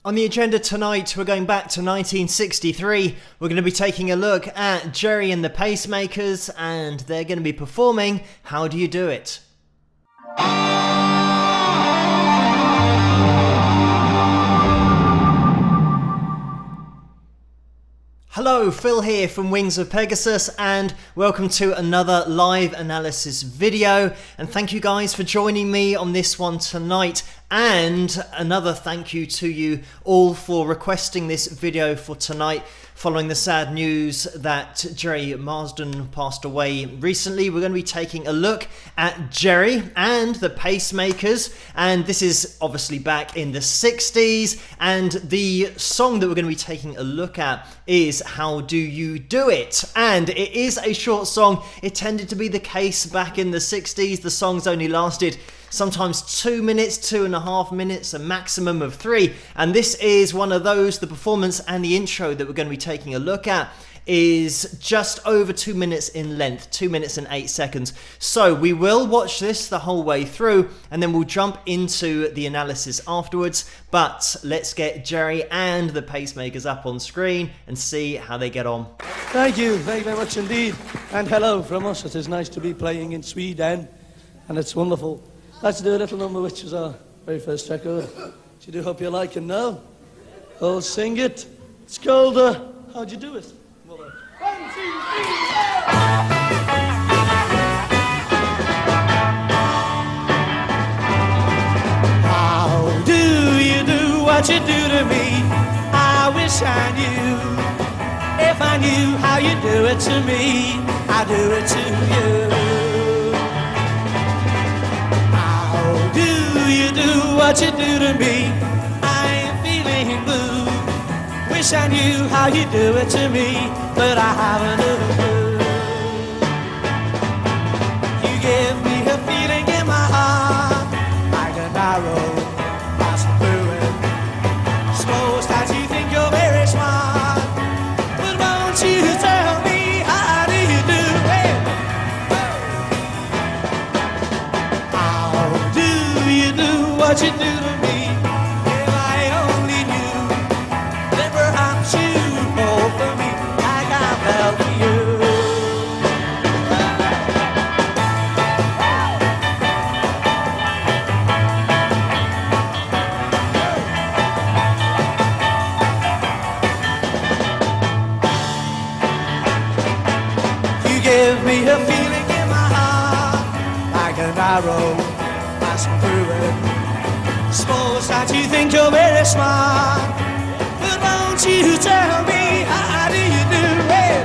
On the agenda tonight, we're going back to 1963. We're going to be taking a look at Gerry and The Pacemakers, and they're going to be performing How Do You Do It? Hello, Phil here from Wings of Pegasus, and welcome to another live analysis video. And thank you guys for joining me on this one tonight. And another thank you to you all for requesting this video for tonight. Following the sad news that Gerry Marsden passed away recently, we're going to be taking a look at Gerry and the Pacemakers. And this is obviously back in the 60s. And the song that we're going to be taking a look at is How Do You Do It? And it is a short song. It tended to be the case back in the 60s. The songs only lasted sometimes 2 minutes, 2.5 minutes, a maximum of 3. And this is one of those. The performance and the intro that we're going to be taking a look at is just over 2 minutes in length, 2 minutes and 8 seconds. So we will watch this the whole way through, and then we'll jump into the analysis afterwards. But let's get Gerry and the Pacemakers up on screen and see how they get on. Thank you very much indeed. And hello from us. It is nice to be playing in Sweden, and it's wonderful. Let's do a little number which was our very first record, which I do hope you like and know. I'll sing it. It's called How'd You Do It? 1, 2, 3, How do you do what you do to me? I wish I knew. If I knew how you do it to me, I'd do it to you. You do what you do to me. I am feeling blue. Wish I knew how you do it to me, but I haven't a clue. You give me a feeling in my heart, like a narrow path through it. Suppose that you think you're very smart, but won't you tell me how do you do it? How do you do what you do to me? If I only knew, then perhaps you'd fall for me like I fell for you. You give me a feeling in my heart, like an arrow passing through it. Suppose that you think you're very smart, but won't you tell me how do you do it?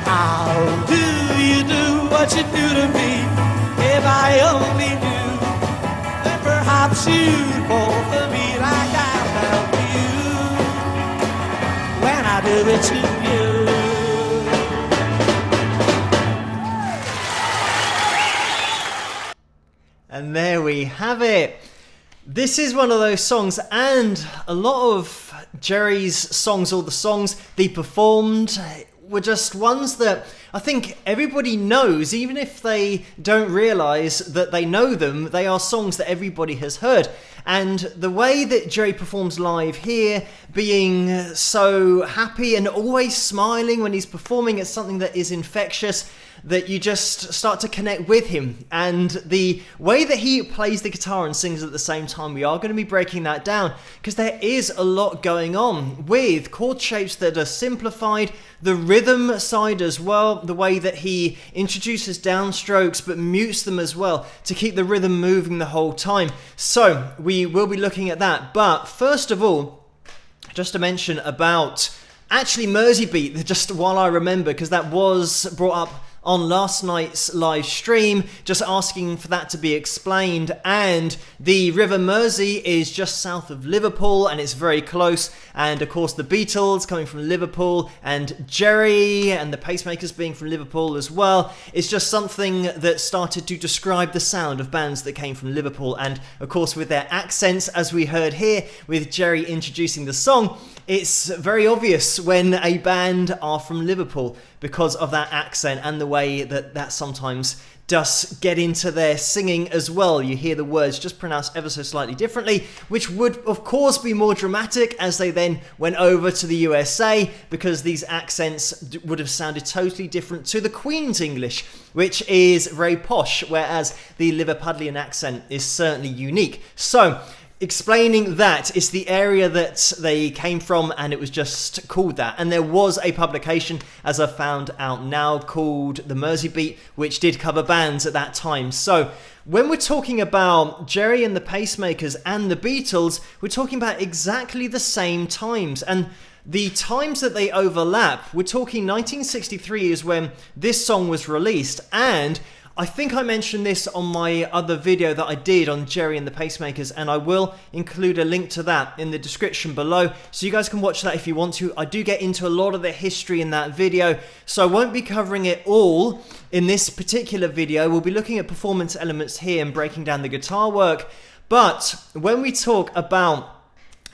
How do you do what you do to me? If I only knew, then perhaps you'd fall for me like I fell for you when I do it to you. And there we have it. This is one of those songs, and a lot of Gerry's songs, all the songs they performed, were just ones that I think everybody knows, even if they don't realise that they know them. They are songs that everybody has heard. And the way that Gerry performs live here, being so happy and always smiling when he's performing, it's something that is infectious, that you just start to connect with him. And the way that he plays the guitar and sings at the same time, we are going to be breaking that down, because there is a lot going on with chord shapes that are simplified, the rhythm side as well, the way that he introduces downstrokes but mutes them as well to keep the rhythm moving the whole time. So we will be looking at that. But first of all, just to mention about actually Mersey Beat, just while I remember, because that was brought up on last night's live stream, just asking for that to be explained. And the River Mersey is just south of Liverpool, and it's very close. And of course the Beatles coming from Liverpool, and Gerry and the Pacemakers being from Liverpool as well. It's just something that started to describe the sound of bands that came from Liverpool. And of course with their accents, as we heard here with Gerry introducing the song, it's very obvious when a band are from Liverpool. because of that accent and the way that that sometimes does get into their singing as well. You hear the words just pronounced ever so slightly differently, which would of course be more dramatic as they then went over to the USA, because these accents would have sounded totally different to the Queen's English, which is very posh, whereas the Liverpudlian accent is certainly unique. So explaining that, it's the area that they came from, and it was just called that. And there was a publication, as I found out now, called The Mersey Beat, which did cover bands at that time. So when we're talking about Gerry and the Pacemakers and the Beatles, we're talking about exactly the same times. And the times that they overlap, we're talking 1963 is when this song was released, and I think I mentioned this on my other video that I did on Gerry and the Pacemakers, and I will include a link to that in the description below, so you guys can watch that if you want to. I do get into a lot of the history in that video, so I won't be covering it all in this particular video. We'll be looking at performance elements here and breaking down the guitar work. But when we talk about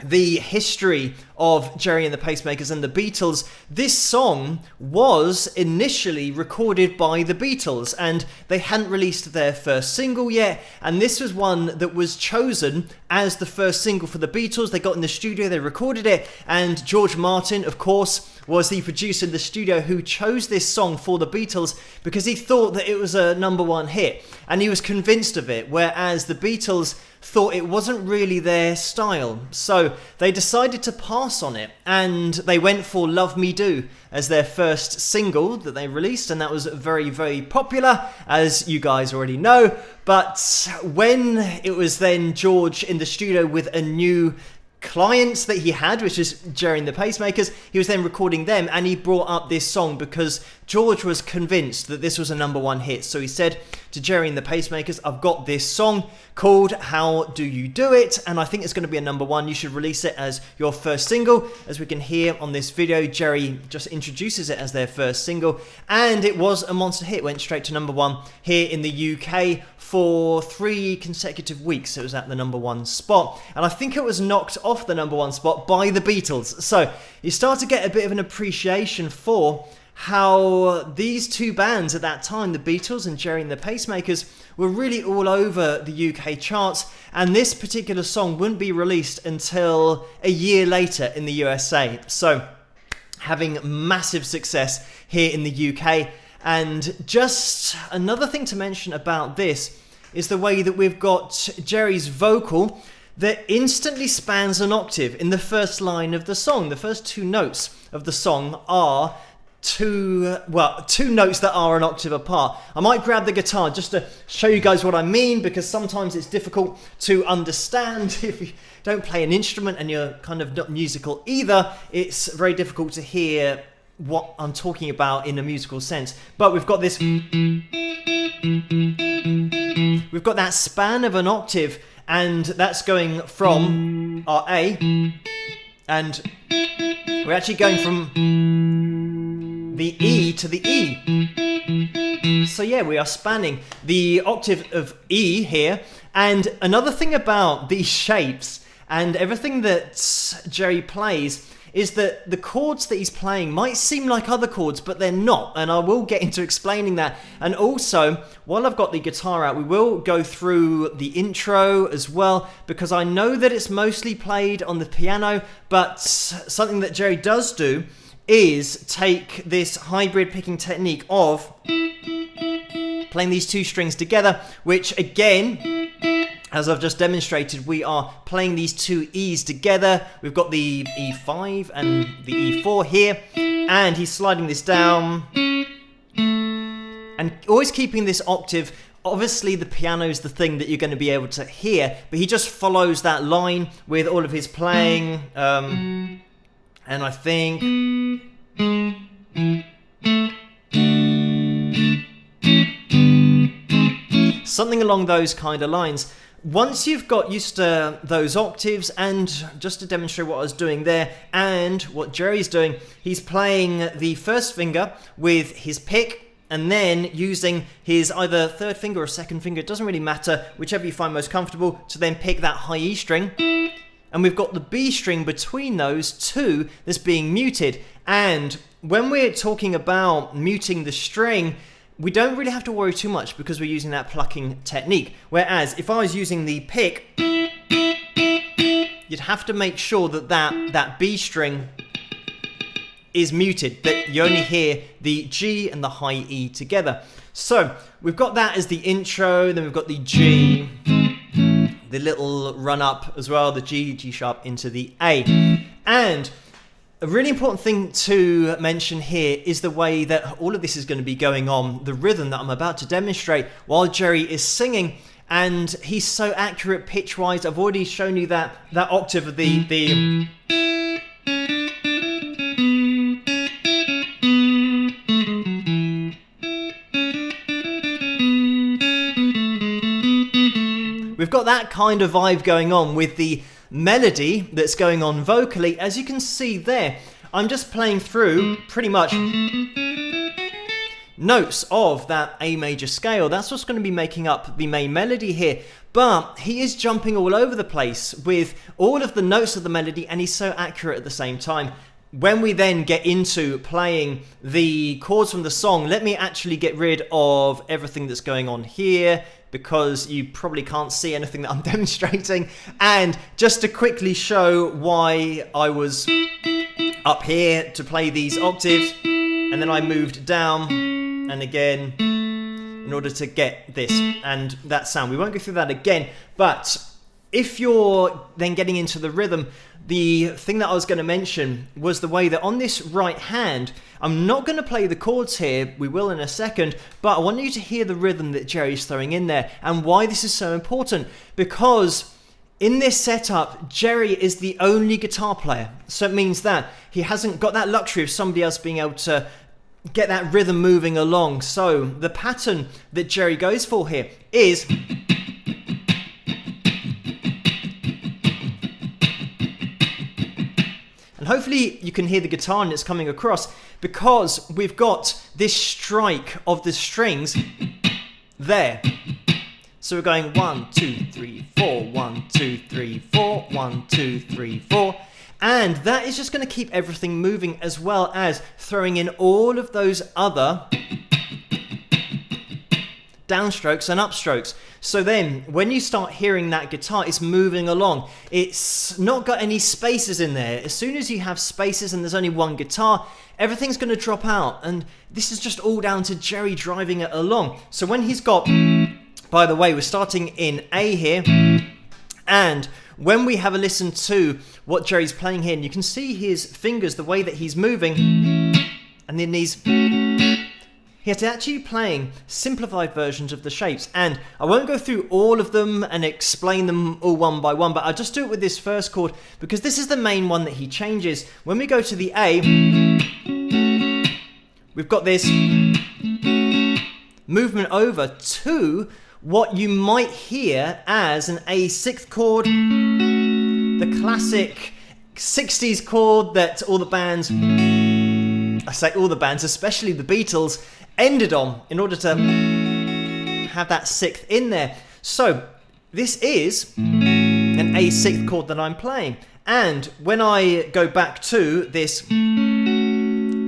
the history of Gerry and the Pacemakers and the Beatles, this song was initially recorded by the Beatles, and they hadn't released their first single yet, and this was one that was chosen as the first single for the Beatles. They got in the studio, they recorded it, and George Martin, of course, was the producer in the studio who chose this song for the Beatles because he thought that it was a #1 hit, and he was convinced of it, whereas the Beatles thought it wasn't really their style. So they decided to pass on it, and they went for Love Me Do as their first single that they released, and that was very, very popular, as you guys already know. But when it was then George in the studio with a new clients that he had, which is Gerry and the Pacemakers, he was then recording them, and he brought up this song because George was convinced that this was a #1 hit. So he said to Gerry and the Pacemakers, I've got this song called How Do You Do It, and I think it's going to be a #1. You should release it as your first single. As we can hear on this video, Gerry just introduces it as their first single, and it was a monster hit. Went straight to #1 here in the UK for 3 consecutive weeks. It was at the #1 spot, and I think it was knocked off the #1 spot by the Beatles. So you start to get a bit of an appreciation for how these two bands at that time, the Beatles and Gerry and the Pacemakers, were really all over the UK charts, and this particular song wouldn't be released until a year later in the USA. So having massive success here in the UK. And just another thing to mention about this is the way that we've got Gerry's vocal that instantly spans an octave in the first line of the song. The first 2 notes of the song are two notes that are an octave apart. I might grab the guitar just to show you guys what I mean, because sometimes it's difficult to understand if you don't play an instrument and you're kind of not musical either. It's very difficult to hear what I'm talking about in a musical sense. But we've got this, we've got that span of an octave, and that's going from our A, and we're actually going from the E to the E. So yeah, we are spanning the octave of E here. And another thing about these shapes and everything that Gerry plays is that the chords that he's playing might seem like other chords, but they're not, and I will get into explaining that. And also, while I've got the guitar out, we will go through the intro as well, because I know that it's mostly played on the piano, but something that Gerry does do is take this hybrid picking technique of playing these 2 strings together, which again, as I've just demonstrated, we are playing these 2 E's together. We've got the E5 and the E4 here, and he's sliding this down and always keeping this octave. Obviously the piano is the thing that you're going to be able to hear, but he just follows that line with all of his playing, and I think something along those kind of lines. Once you've got used to those octaves, and just to demonstrate what I was doing there and what Gerry's doing, he's playing the first finger with his pick and then using his either third finger or second finger, it doesn't really matter, whichever you find most comfortable, to then pick that high E string. and we've got the B string between those two that's being muted. And when we're talking about muting the string, we don't really have to worry too much because we're using that plucking technique. Whereas if I was using the pick, you'd have to make sure that that B string is muted, that you only hear the G and the high E together. So we've got that as the intro, then we've got the G, the little run up as well, the G, G sharp into the A. And a really important thing to mention here is the way that all of this is going to be going on, the rhythm that I'm about to demonstrate while Gerry is singing. And he's so accurate pitch-wise. I've already shown you that octave of the we've got that kind of vibe going on with the melody that's going on vocally. As you can see there, I'm just playing through pretty much notes of that A major scale. That's what's going to be making up the main melody here. But he is jumping all over the place with all of the notes of the melody, and he's so accurate at the same time. When we then get into playing the chords from the song, let me actually get rid of everything that's going on here, because you probably can't see anything that I'm demonstrating. And just to quickly show why I was up here to play these octaves, and then I moved down and again in order to get this and that sound. We won't go through that again, but if you're then getting into the rhythm, the thing that I was going to mention was the way that on this right hand, I'm not going to play the chords here, we will in a second, but I want you to hear the rhythm that Gerry's throwing in there and why this is so important. Because in this setup, Gerry is the only guitar player. So it means that he hasn't got that luxury of somebody else being able to get that rhythm moving along. So the pattern that Gerry goes for here is... and hopefully you can hear the guitar and it's coming across, because we've got this strike of the strings there. So we're going 1, 2, 3, 4, 1, 2, 3, 4, 1, 2, 3, 4. And that is just going to keep everything moving, as well as throwing in all of those other downstrokes and upstrokes. So then when you start hearing that guitar, it's moving along. It's not got any spaces in there. As soon as you have spaces and there's only one guitar, everything's going to drop out. And this is just all down to Gerry driving it along. So when he's got, by the way, we're starting in A here, and when we have a listen to what Gerry's playing here, and you can see his fingers, the way that he's moving, and then he's actually playing simplified versions of the shapes. And I won't go through all of them and explain them all one by one, but I'll just do it with this first chord, because this is the main one that he changes. When we go to the A, we've got this movement over to what you might hear as an A sixth chord, the classic 60s chord that all the bands, I say all the bands, especially the Beatles, ended on in order to have that sixth in there. So this is an A sixth chord that I'm playing. And when I go back to this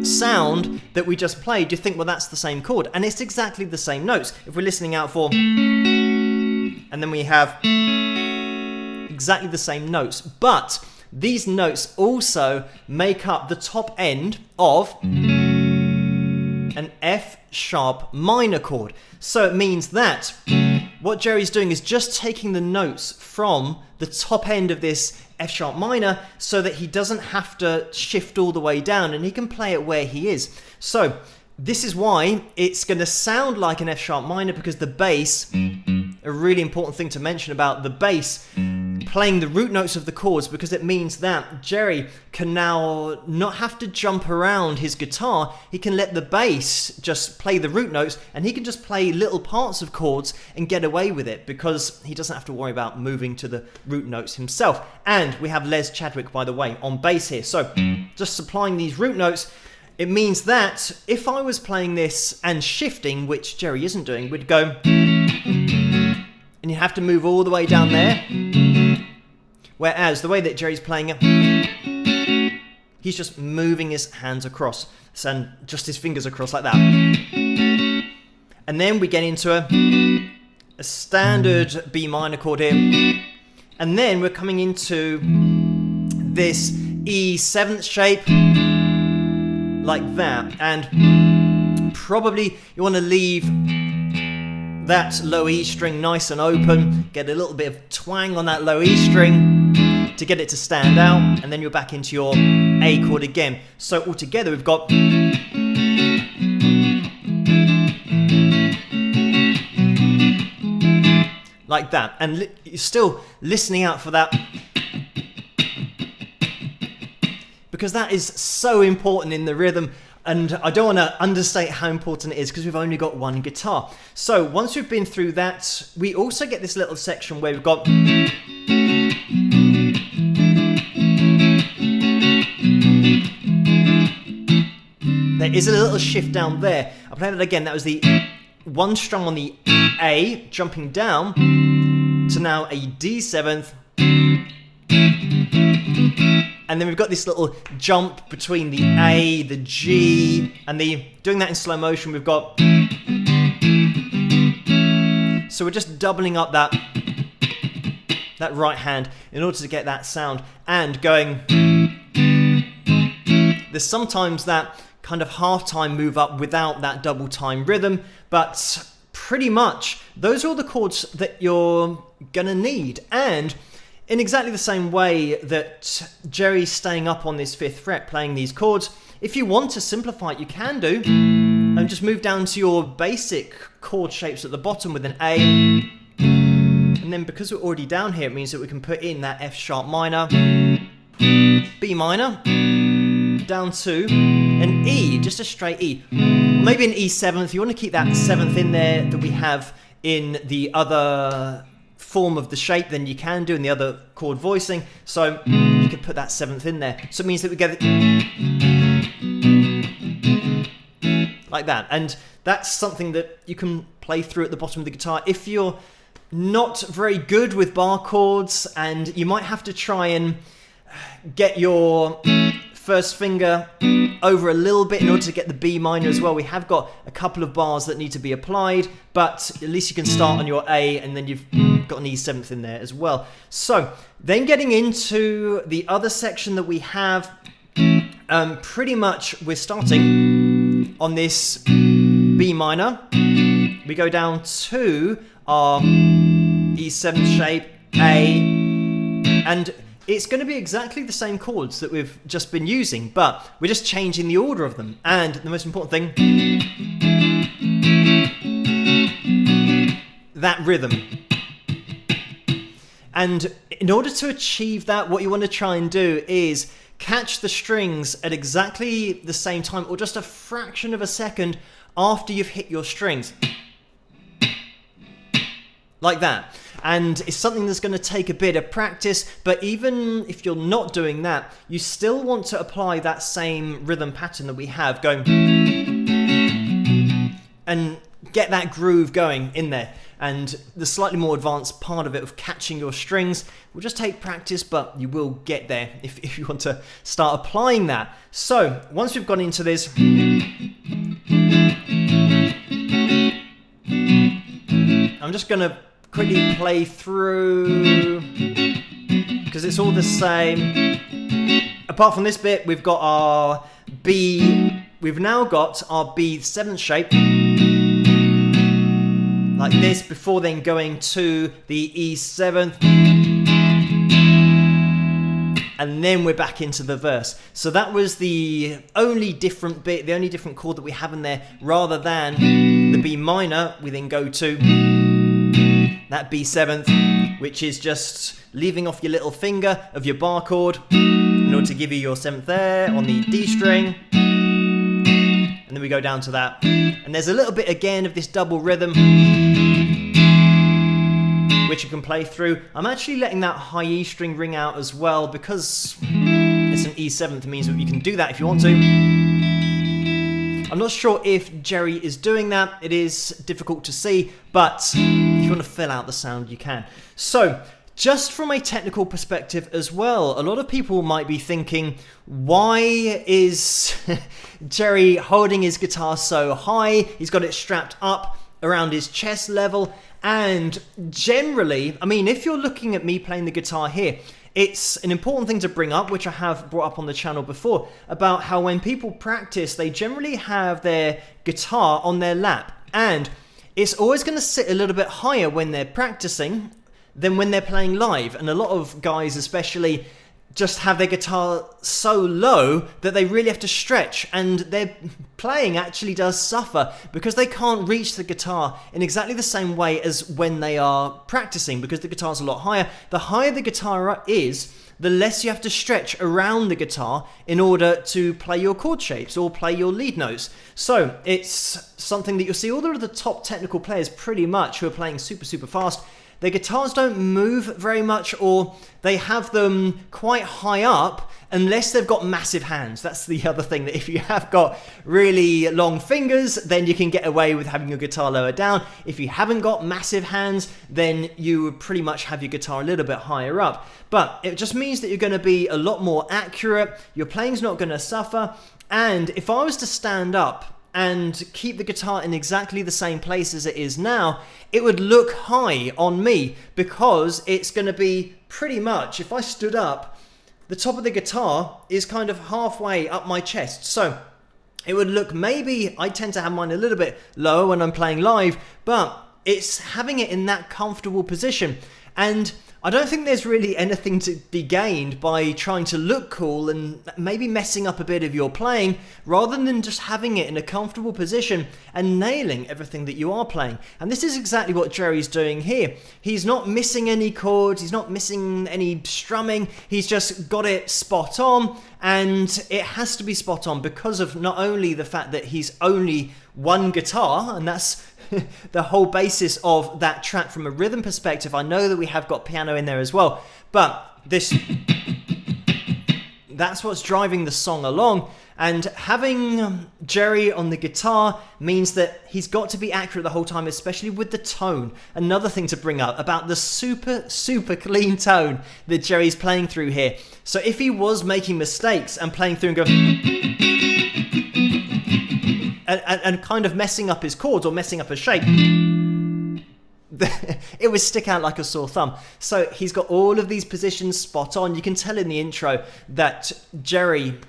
sound that we just played, you think, well, that's the same chord, and it's exactly the same notes. If we're listening out for, and then we have exactly the same notes, but these notes also make up the top end of an F sharp minor chord. So it means that what Gerry's doing is just taking the notes from the top end of this F sharp minor so that he doesn't have to shift all the way down, and he can play it where he is. So this is why it's going to sound like an F sharp minor, because the bass, a really important thing to mention about the bass, playing the root notes of the chords, because it means that Gerry can now not have to jump around his guitar. He can let the bass just play the root notes, and he can just play little parts of chords and get away with it, because he doesn't have to worry about moving to the root notes himself. And we have Les Chadwick, by the way, on bass here. So just supplying these root notes, it means that if I was playing this and shifting, which Gerry isn't doing, we'd go, and you have to move all the way down there. Whereas the way that Gerry's playing it, he's just moving his hands across, and just his fingers across like that. And then we get into a standard B minor chord here. And then we're coming into this E7th shape, like that. And probably you want to leave that low E string nice and open, get a little bit of twang on that low E string to get it to stand out, and then you're back into your A chord again. So altogether we've got like that, and you're still listening out for that, because that is so important in the rhythm. And I don't want to understate how important it is, because we've only got one guitar. So once we've been through that, we also get this little section where we've got there is a little shift down there. I'll play that again. That was the one strum on the A, jumping down to now a D7th. And then we've got this little jump between the A, the G, and doing that in slow motion, we've got. So we're just doubling up that right hand in order to get that sound, and going. There's sometimes that kind of half-time move up without that double time rhythm, but pretty much those are all the chords that you're gonna need. And in exactly the same way that Gerry's staying up on this 5th fret playing these chords, if you want to simplify it, you can do, and just move down to your basic chord shapes at the bottom with an A. And then because we're already down here, it means that we can put in that F sharp minor, B minor, down to an E, just a straight E. Maybe an E7 if you want to keep that 7th in there that we have in the other form of the shape, then you can do in the other chord voicing. So you could put that 7th in there. So it means that we get it like that. And that's something that you can play through at the bottom of the guitar. If you're not very good with bar chords, and you might have to try and get your first finger over a little bit in order to get the B minor as well. We have got a couple of bars that need to be applied, but at least you can start on your A, and then you've got an E7th in there as well. So then getting into the other section that we have, pretty much we're starting on this B minor. We go down to our E7 shape, A, and it's going to be exactly the same chords that we've just been using, but we're just changing the order of them. And the most important thing, that rhythm. And in order to achieve that, what you want to try and do is catch the strings at exactly the same time, or just a fraction of a second after you've hit your strings. Like that. And it's something that's going to take a bit of practice, but even if you're not doing that, you still want to apply that same rhythm pattern that we have, going and get that groove going in there. And the slightly more advanced part of it of catching your strings will just take practice, but you will get there if you want to start applying that. So once we've gone into this, I'm just going to quickly play through, because it's all the same. Apart from this bit, we've got our B, we've now got our B7 shape, like this, before then going to the E7th, and then we're back into the verse. So that was the only different bit, the only different chord that we have in there, rather than the B minor. We then go to that B7th, which is just leaving off your little finger of your bar chord in order to give you your 7th there on the D string. And then we go down to that. And there's a little bit again of this double rhythm, which you can play through. I'm actually letting that high E string ring out as well, because it's an E7th. It means that you can do that if you want to. I'm not sure if Gerry is doing that. It is difficult to see, but if you want to fill out the sound, you can. So just from a technical perspective as well, a lot of people might be thinking, why is Gerry holding his guitar so high? He's got it strapped up around his chest level. And generally, I mean, if you're looking at me playing the guitar here, it's an important thing to bring up, which I have brought up on the channel before, about how when people practice, they generally have their guitar on their lap. And it's always going to sit a little bit higher when they're practicing than when they're playing live. And a lot of guys especially just have their guitar so low that they really have to stretch, and their playing actually does suffer because they can't reach the guitar in exactly the same way as when they are practicing, because the guitar's a lot higher. The higher the guitar is, the less you have to stretch around the guitar in order to play your chord shapes or play your lead notes. So it's something that you'll see all of the top technical players pretty much who are playing super, super fast. Their guitars don't move very much, or they have them quite high up unless they've got massive hands. That's the other thing, that if you have got really long fingers, then you can get away with having your guitar lower down. If you haven't got massive hands, then you would pretty much have your guitar a little bit higher up. But it just means that you're going to be a lot more accurate, your playing's not going to suffer, and if I was to stand up and keep the guitar in exactly the same place as it is now, it would look high on me, because it's going to be pretty much, if I stood up, the top of the guitar is kind of halfway up my chest. So it would look, maybe I tend to have mine a little bit lower when I'm playing live, but it's having it in that comfortable position. And I don't think there's really anything to be gained by trying to look cool and maybe messing up a bit of your playing, rather than just having it in a comfortable position and nailing everything that you are playing. And this is exactly what Gerry's doing here. He's not missing any chords, he's not missing any strumming, he's just got it spot on, and it has to be spot on because of not only the fact that he's only one guitar, and that's the whole basis of that track from a rhythm perspective. I know that we have got piano in there as well, but that's what's driving the song along. And having Gerry on the guitar means that he's got to be accurate the whole time, especially with the tone. Another thing to bring up about the super, super clean tone that Gerry's playing through here. So if he was making mistakes and playing through and going and kind of messing up his chords or messing up a shape, it would stick out like a sore thumb. So he's got all of these positions spot on. You can tell in the intro that Gerry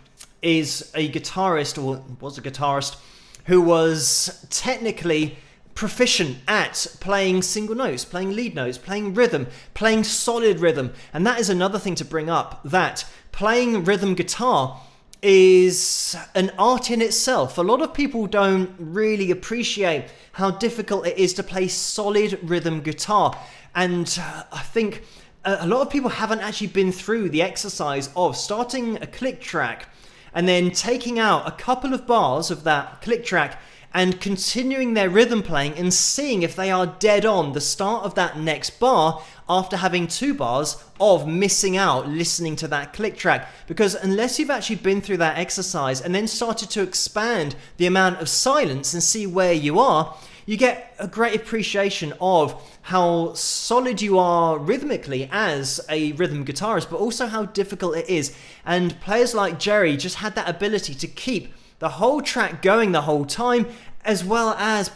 is a guitarist, or was a guitarist, who was technically proficient at playing single notes, playing lead notes, playing rhythm, playing solid rhythm. And that is another thing to bring up, that playing rhythm guitar is an art in itself. A lot of people don't really appreciate how difficult it is to play solid rhythm guitar. And I think a lot of people haven't actually been through the exercise of starting a click track and then taking out a couple of bars of that click track and continuing their rhythm playing and seeing if they are dead on the start of that next bar after having 2 bars of missing out listening to that click track. Because unless you've actually been through that exercise and then started to expand the amount of silence and see where you are, you get a great appreciation of how solid you are rhythmically as a rhythm guitarist, but also how difficult it is. And players like Gerry just had that ability to keep the whole track going the whole time, as well as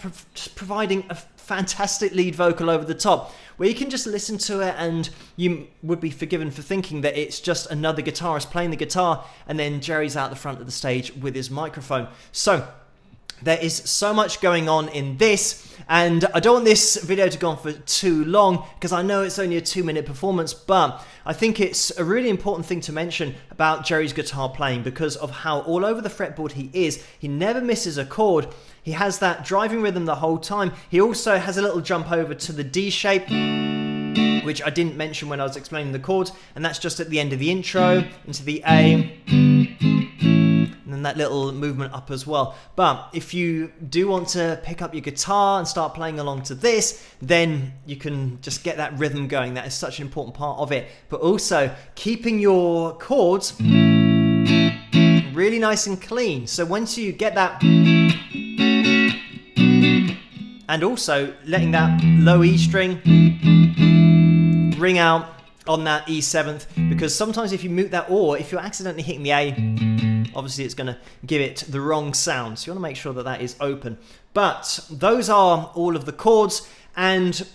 providing a fantastic lead vocal over the top, where you can just listen to it and you would be forgiven for thinking that it's just another guitarist playing the guitar, and then Gerry's out the front of the stage with his microphone. So there is so much going on in this, and I don't want this video to go on for too long because I know it's only a 2-minute performance, but I think it's a really important thing to mention about Gerry's guitar playing because of how all over the fretboard he is. He never misses a chord. He has that driving rhythm the whole time. He also has a little jump over to the D shape, which I didn't mention when I was explaining the chords, and that's just at the end of the intro, into the A, and then that little movement up as well. But if you do want to pick up your guitar and start playing along to this, then you can just get that rhythm going. That is such an important part of it. But also keeping your chords really nice and clean. So once you get that, and also letting that low E string ring out on that E7th, because sometimes if you mute that, or if you're accidentally hitting the A, obviously it's going to give it the wrong sound. So you want to make sure that that is open. But those are all of the chords, and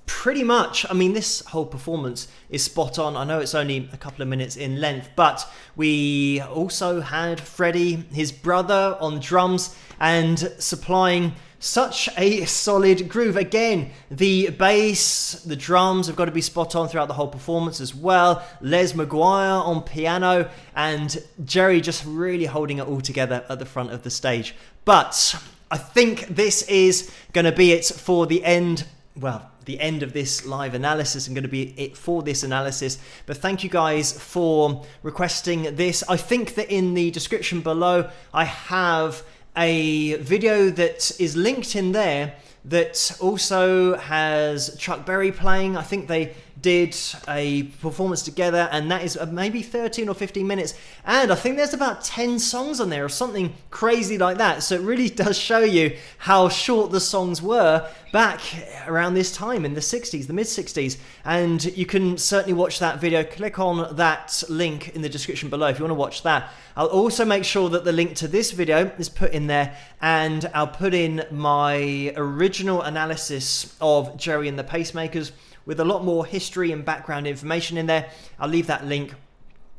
pretty much, I mean, this whole performance is spot on. I know it's only a couple of minutes in length, but we also had Freddie, his brother, on drums and supplying such a solid groove. Again, the bass, the drums have got to be spot on throughout the whole performance as well. Les Maguire on piano, and Gerry just really holding it all together at the front of the stage. But I think this is going to be it for the end. Well, the end of this live analysis and going to be it for this analysis. But thank you guys for requesting this. I think that in the description below I have a video that is linked in there that also has Chuck Berry playing. I think they did a performance together, and that is maybe 13 or 15 minutes, and I think there's about 10 songs on there or something crazy like that. So it really does show you how short the songs were back around this time in the 60s, the mid 60s, and you can certainly watch that video. Click on that link in the description below if you want to watch that. I'll also make sure that the link to this video is put in there, and I'll put in my original analysis of Gerry and the Pacemakers with a lot more history and background information in there. I'll leave that link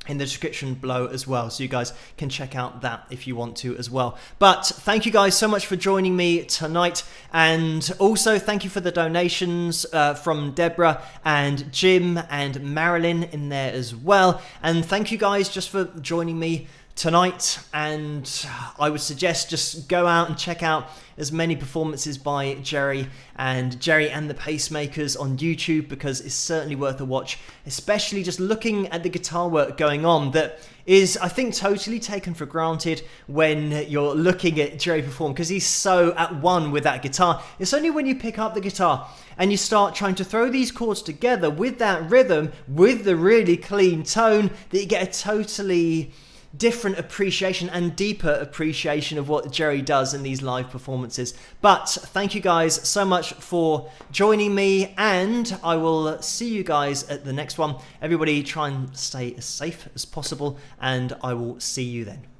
in the description below as well, so you guys can check out that if you want to as well. But thank you guys so much for joining me tonight, and also thank you for the donations from Deborah and Jim and Marilyn in there as well. And thank you guys just for joining me tonight, and I would suggest just go out and check out as many performances by Gerry and the Pacemakers on YouTube, because it's certainly worth a watch, especially just looking at the guitar work going on that is, I think, totally taken for granted when you're looking at Gerry perform, because he's so at one with that guitar. It's only when you pick up the guitar and you start trying to throw these chords together with that rhythm, with the really clean tone, that you get a totally different appreciation and deeper appreciation of what Gerry does in these live performances. But thank you guys so much for joining me, and I will see you guys at the next one. Everybody try and stay as safe as possible, and I will see you then.